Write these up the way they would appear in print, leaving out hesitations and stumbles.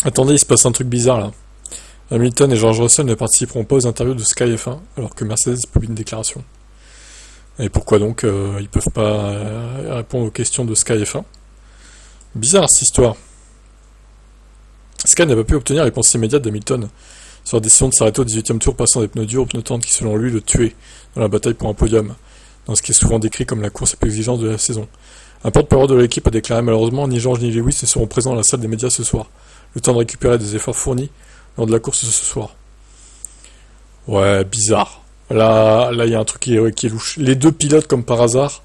Attendez, il se passe un truc bizarre là. Hamilton et George Russell ne participeront pas aux interviews de Sky F1 alors que Mercedes publie une déclaration. Et pourquoi donc ils peuvent pas répondre aux questions de Sky F1? Bizarre cette histoire. Sky n'a pas pu obtenir les pensées immédiates d'Hamilton sur la décision de s'arrêter au 18e tour passant des pneus durs aux pneus tendres qui selon lui le tuaient dans la bataille pour un podium, dans ce qui est souvent décrit comme la course la plus exigeante de la saison. Un porte-parole de l'équipe a déclaré malheureusement ni George ni Lewis ne seront présents dans la salle des médias ce soir, le temps de récupérer des efforts fournis lors de la course ce soir. Ouais, bizarre. Là, il y a un truc qui est louche. Les deux pilotes comme par hasard,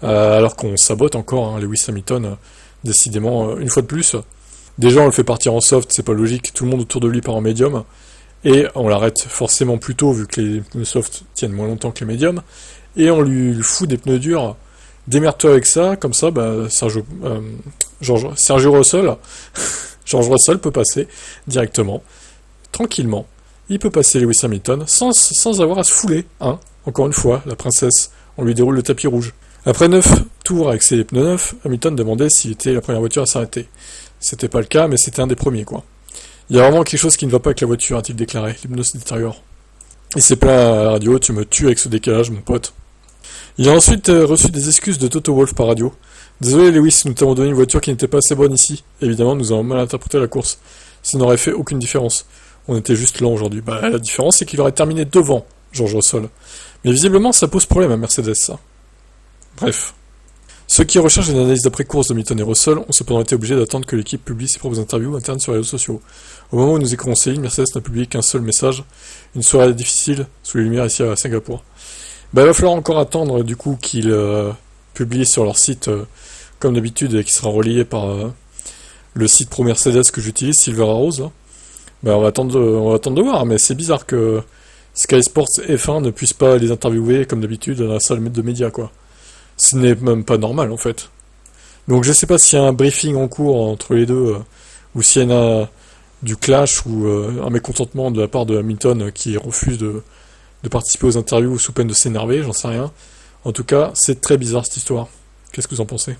alors qu'on sabote encore, hein, Lewis Hamilton, décidément, une fois de plus. Déjà, on le fait partir en soft, c'est pas logique, tout le monde autour de lui part en médium, et on l'arrête forcément plus tôt, vu que les pneus soft tiennent moins longtemps que les médiums, et on lui fout des pneus durs. Démerde-toi avec ça, comme ça, Sergio Russell, George Russell peut passer directement, tranquillement. Il peut passer Lewis Hamilton sans avoir à se fouler, hein. Encore une fois, la princesse, on lui déroule le tapis rouge. Après 9 tours avec ses pneus neufs, Hamilton demandait s'il était la première voiture à s'arrêter. C'était pas le cas, mais c'était un des premiers, quoi. Il y a vraiment quelque chose qui ne va pas avec la voiture, a-t-il déclaré. Les pneus se détériorent. Il s'est plaint à la radio, tu me tues avec ce décalage, mon pote. Il a ensuite reçu des excuses de Toto Wolff par radio. Désolé Lewis, nous t'avons donné une voiture qui n'était pas assez bonne ici. Évidemment, nous avons mal interprété la course. Ça n'aurait fait aucune différence. On était juste lent aujourd'hui. La différence, c'est qu'il aurait terminé devant George Russell. Mais visiblement, ça pose problème à Mercedes, ça. Bref. Ceux qui recherchent une analyse d'après-course de Hamilton et Russell ont cependant été obligés d'attendre que l'équipe publie ses propres interviews internes sur les réseaux sociaux. Au moment où nous écoutons ces lignes, Mercedes n'a publié qu'un seul message. Une soirée difficile sous les lumières ici à Singapour. Il va falloir encore attendre du coup qu'ils publient sur leur site comme d'habitude et qui sera relié par le site pro Mercedes que j'utilise, Silver Arrows. Là. On va attendre de voir, mais c'est bizarre que Sky Sports F1 ne puisse pas les interviewer comme d'habitude dans la salle de médias, quoi. Ce n'est même pas normal en fait. Donc je sais pas s'il y a un briefing en cours entre les deux ou s'il y en a du clash ou un mécontentement de la part de Hamilton qui refuse de participer aux interviews sous peine de s'énerver, j'en sais rien. En tout cas, c'est très bizarre cette histoire. Qu'est-ce que vous en pensez ?